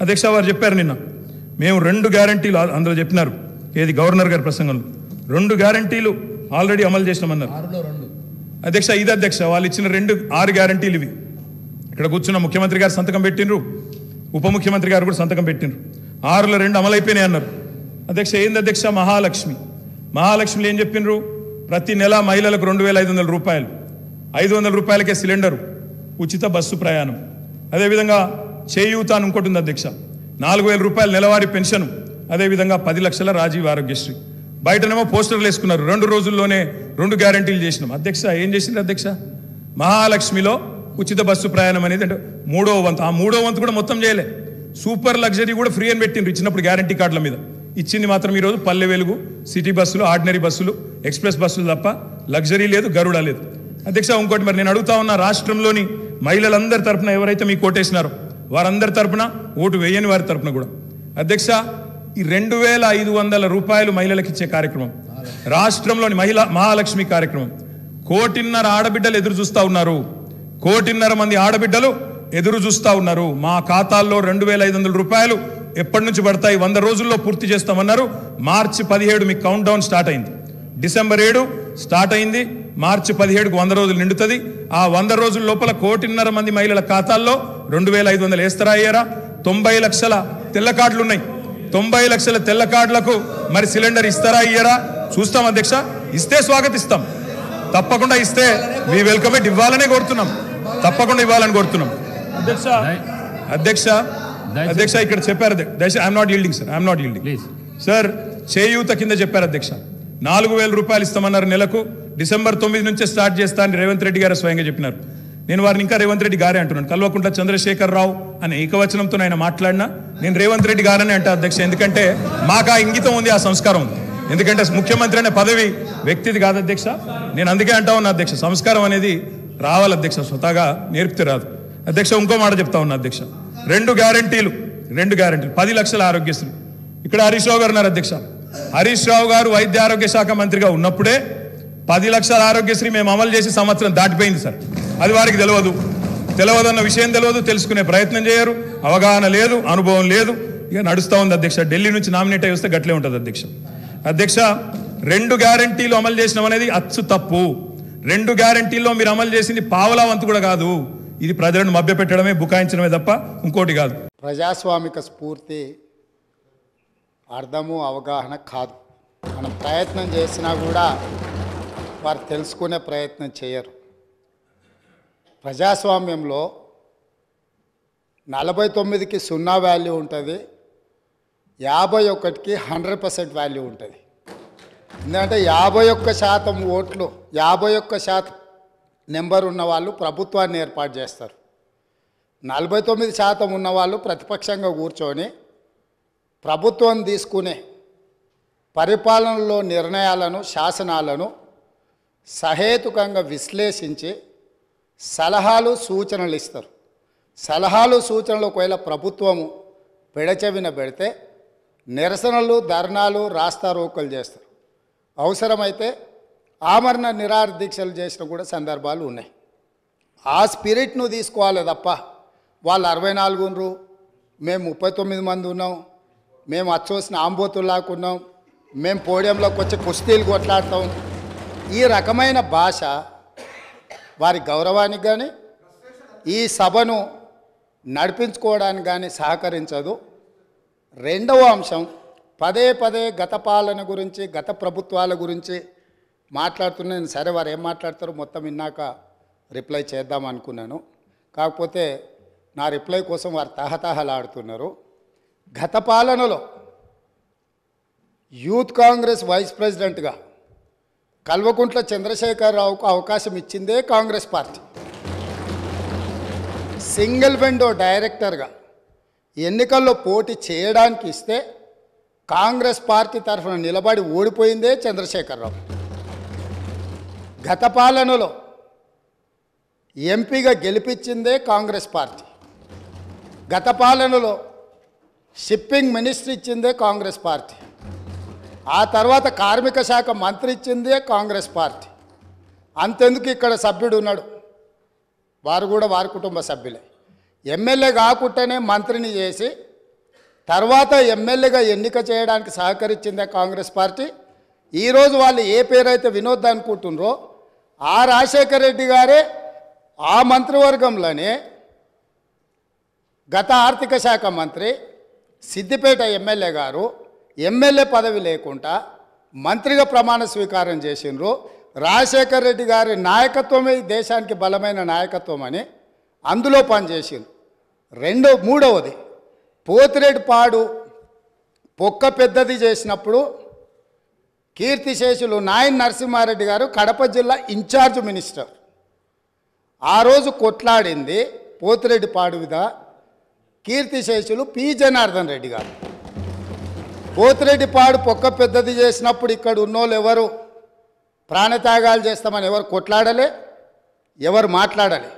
అధ్యక్ష వారు చెప్పారు నిన్న మేము 2 గ్యారంటీలు అందులో చెప్పినారు, ఏది గవర్నర్ గారి ప్రసంగంలో 2 గ్యారంటీలు ఆల్రెడీ అమలు చేసినామన్నారు అధ్యక్ష. ఇది అధ్యక్ష వాళ్ళు ఇచ్చిన 6 గ్యారంటీలు ఇవి. ఇక్కడ కూర్చున్న ముఖ్యమంత్రి గారు సంతకం పెట్టినరు, ఉప ముఖ్యమంత్రి గారు కూడా సంతకం పెట్టినరు. 6లో 2 అమలైపోయినాయి అన్నారు అధ్యక్ష. ఏంది అధ్యక్ష? మహాలక్ష్మిలో ఏం చెప్పినరు? ప్రతి నెల మహిళలకు 2,500 రూపాయలు, 500 రూపాయలకే సిలిండరు, ఉచిత బస్సు ప్రయాణం. అదేవిధంగా చేయూత అని ఇంకోటి ఉంది అధ్యక్ష, 4,000 రూపాయలు నెలవారీ పెన్షన్. అదేవిధంగా 10 లక్షల రాజీవ్ ఆరోగ్యశ్రీ. బయటనేమో పోస్టర్లు వేసుకున్నారు, 2 రోజుల్లోనే 2 గ్యారంటీలు చేసినాం అధ్యక్ష. ఏం చేసింది అధ్యక్ష? మహాలక్ష్మిలో ఉచిత బస్సు ప్రయాణం అనేది అంటే 3వ వంతు, ఆ 3వ వంతు కూడా మొత్తం చేయలే. సూపర్ లగ్జరీ కూడా ఫ్రీ అని పెట్టిండ్రు ఇచ్చినప్పుడు గ్యారంటీ కార్డుల మీద. ఇచ్చింది మాత్రం ఈరోజు పల్లె వెలుగు, సిటీ బస్సులు, ఆర్డినరీ బస్సులు, ఎక్స్ప్రెస్ బస్సులు తప్ప లగ్జరీ లేదు, గరుడ లేదు అధ్యక్ష. ఇంకోటి మరి నేను అడుగుతా ఉన్న, రాష్ట్రంలోని మహిళలందరి తరపున ఎవరైతే మీకు ఓటేసినారో వారందరి తరపున, ఓటు వేయని వారి తరపున కూడా అధ్యక్ష ఈ 2,500 రూపాయలు మహిళలకు ఇచ్చే కార్యక్రమం, రాష్ట్రంలోని మహాలక్ష్మి కార్యక్రమం 1,500,000 ఆడబిడ్డలు ఎదురు చూస్తూ ఉన్నారు. 1,500,000 మంది ఆడబిడ్డలు ఎదురు చూస్తూ ఉన్నారు. మా ఖాతాల్లో 2,500 రూపాయలు ఎప్పటి నుంచి పడతాయి? 100 రోజుల్లో పూర్తి చేస్తామన్నారు. మార్చి 17 మీకు కౌంట్ డౌన్ స్టార్ట్ అయింది. డిసెంబర్ 7 స్టార్ట్ అయింది. మార్చి 17కు 100 రోజులు నిండుతుంది. ఆ 100 రోజుల లోపల 1,500,000 మంది మహిళల ఖాతాల్లో 2,500 వేస్తారా అయ్యారా? 90 లక్షల తెల్ల కార్డులు ఉన్నాయి. 90 లక్షల తెల్ల కార్డులకు మరి సిలిండర్ ఇస్తారా అయ్యారా? చూస్తాం అధ్యక్ష. ఇస్తే స్వాగతిస్తాం, తప్పకుండా ఇస్తే మీ వెల్కమ్ ఇట్ ఇవ్వాలనే కోరుతున్నాం, తప్పకుండా ఇవ్వాలని కోరుతున్నాం అధ్యక్ష. ఇక్కడ చెప్పారు I'm not yielding sir, I'm not yielding sir. చేయూత కింద చెప్పారు అధ్యక్ష, 4,000 రూపాయలు ఇస్తామన్నారు నెలకు. డిసెంబర్ 9 నుంచే స్టార్ట్ చేస్తా అని రేవంత్ రెడ్డి గారు స్వయంగా చెప్పినారు. నేను వారిని ఇంకా రేవంత్ రెడ్డి గారే అంటున్నాను. కల్వకుంట్ల చంద్రశేఖర్ రావు అనే ఏకవచనంతో ఆయన మాట్లాడినా నేను రేవంత్ రెడ్డి గారని అంటే అధ్యక్ష. ఎందుకంటే మాకు ఆ ఇంగితం ఉంది, ఆ సంస్కారం ఉంది. ఎందుకంటే ముఖ్యమంత్రి అనే పదవి వ్యక్తిది కాదు అధ్యక్ష. నేను అందుకే అంటా ఉన్నా అధ్యక్ష, సంస్కారం అనేది రావాలి అధ్యక్ష, స్వతహాగా నేర్పితే రాదు అధ్యక్ష. ఇంకో మాట చెప్తా ఉన్నా అధ్యక్ష, 2 గ్యారంటీలు 10 లక్షల ఆరోగ్యశ్రీ. ఇక్కడ హరీష్ రావు గారు ఉన్నారు అధ్యక్ష. హరీష్ రావు గారు వైద్య ఆరోగ్య శాఖ మంత్రిగా ఉన్నప్పుడే 10 లక్షల ఆరోగ్యశ్రీ మేము అమలు చేసి సంవత్సరం దాటిపోయింది సార్. అది వారికి తెలియదన్న విషయం తెలియదు, తెలుసుకునే ప్రయత్నం చేయరు, అవగాహన లేదు, అనుభవం లేదు, ఇక నడుస్తూ ఉంది అధ్యక్ష. ఢిల్లీ నుంచి నామినేట్ అయి వస్తే గట్లే ఉంటుంది అధ్యక్ష. 2 గ్యారంటీలు అమలు చేసినాం అనేది అచ్చు తప్పు. 2 గ్యారంటీల్లో మీరు అమలు చేసింది పావలా వంతు కూడా కాదు. ఇది ప్రజలను మభ్యపెట్టడమే, బుకాయించడమే తప్ప ఇంకోటి కాదు. ప్రజాస్వామిక స్ఫూర్తి అర్థము అవగాహన కాదు. మనం ప్రయత్నం చేసినా కూడా వారు తెలుసుకునే ప్రయత్నం చేయరు. ప్రజాస్వామ్యంలో 49కి 0 వాల్యూ ఉంటుంది, 51కి 100% వాల్యూ ఉంటుంది. ఎందుకంటే 51% ఓట్లు, 51% నెంబర్ ఉన్న వాళ్ళు ప్రభుత్వాన్ని ఏర్పాటు చేస్తారు. 49% ఉన్నవాళ్ళు ప్రతిపక్షంగా కూర్చొని ప్రభుత్వం తీసుకునే పరిపాలనలో నిర్ణయాలను, శాసనాలను సహేతుకంగా విశ్లేషించి సలహాలు సూచనలు ఇస్తారు. సలహాలు సూచనలు ఒకవేళ ప్రభుత్వము పెడచెవిన పెడితే నిరసనలు, ధర్నాలు, రాస్తారోకలు చేస్తారు. అవసరమైతే ఆమరణ నిరాహార దీక్షలు చేసిన కూడా సందర్భాలు ఉన్నాయి. ఆ స్పిరిట్ను తీసుకోవాలి తప్ప వాళ్ళు 64 ఉన్నారు, మేము 39 మంది ఉన్నాం, మేము అచ్చోసిన ఆంబోతుల్లాకున్నాం, మేము పోడియంలోకి వచ్చి కుస్తీలు కొట్లాడతాం, ఈ రకమైన భాష వారి గౌరవానికి కానీ ఈ సభను నడిపించుకోవడానికి కానీ సహకరించదు. రెండవ అంశం, పదే గత పాలన గురించి, గత ప్రభుత్వాల గురించి మాట్లాడుతున్నాను. సరే, వారు ఏం మాట్లాడతారో మొత్తం విన్నాక రిప్లై చేద్దాం అనుకున్నాను. కాకపోతే నా రిప్లై కోసం వారు తహతహలాడుతున్నారు. గత పాలనలో యూత్ కాంగ్రెస్ వైస్ ప్రెసిడెంట్గా కల్వకుంట్ల చంద్రశేఖరరావుకు అవకాశం ఇచ్చిందే కాంగ్రెస్ పార్టీ. సింగిల్ విండో డైరెక్టర్గా ఎన్నికల్లో పోటీ చేయడానికి ఇస్తే కాంగ్రెస్ పార్టీ తరఫున నిలబడి ఓడిపోయిందే చంద్రశేఖరరావు. గత పాలనలో ఎంపీగా గెలిపించిందే కాంగ్రెస్ పార్టీ. గత పాలనలో షిప్పింగ్ మినిస్టర్ ఇచ్చిందే కాంగ్రెస్ పార్టీ. ఆ తర్వాత కార్మిక శాఖ మంత్రి ఇచ్చిందే కాంగ్రెస్ పార్టీ. అంతెందుకు ఇక్కడ సభ్యుడు ఉన్నాడు, వారు కూడా వారి కుటుంబ సభ్యులే. ఎమ్మెల్యే కాకుండానే మంత్రిని చేసి తర్వాత ఎమ్మెల్యేగా ఎన్నిక చేయడానికి సహకరించిందే కాంగ్రెస్ పార్టీ. ఈరోజు వాళ్ళు ఏ పేరైతే వినోద్ అనుకుంటున్నారో ఆ రాజశేఖర రెడ్డి గారే ఆ మంత్రివర్గంలోనే గత ఆర్థిక శాఖ మంత్రి సిద్దిపేట ఎమ్మెల్యే గారు ఎమ్మెల్యే పదవి లేకుండా మంత్రిగా ప్రమాణ స్వీకారం చేసిండ్రు. రాజశేఖర రెడ్డి గారి నాయకత్వమే ఈ దేశానికి బలమైన నాయకత్వం అని అందులో పనిచేసిండ్రు. మూడవది పోతిరెడ్డిపాడు పొక్క పెద్దది చేసినప్పుడు కీర్తిశేషులు నాయన్ నరసింహారెడ్డి గారు కడప జిల్లా ఇన్ఛార్జ్ మినిస్టర్. ఆ రోజు కొట్లాడింది పోతిరెడ్డిపాడు మీద కీర్తిశేషులు పి జనార్దన్ రెడ్డి గారు. పోతిరెడ్డిపాడు పొక్క పెద్దది చేసినప్పుడు ఇక్కడ ఉన్నోళ్ళు ఎవరు ప్రాణత్యాగాలు చేస్తామని ఎవరు కొట్లాడలే, ఎవరు మాట్లాడలే.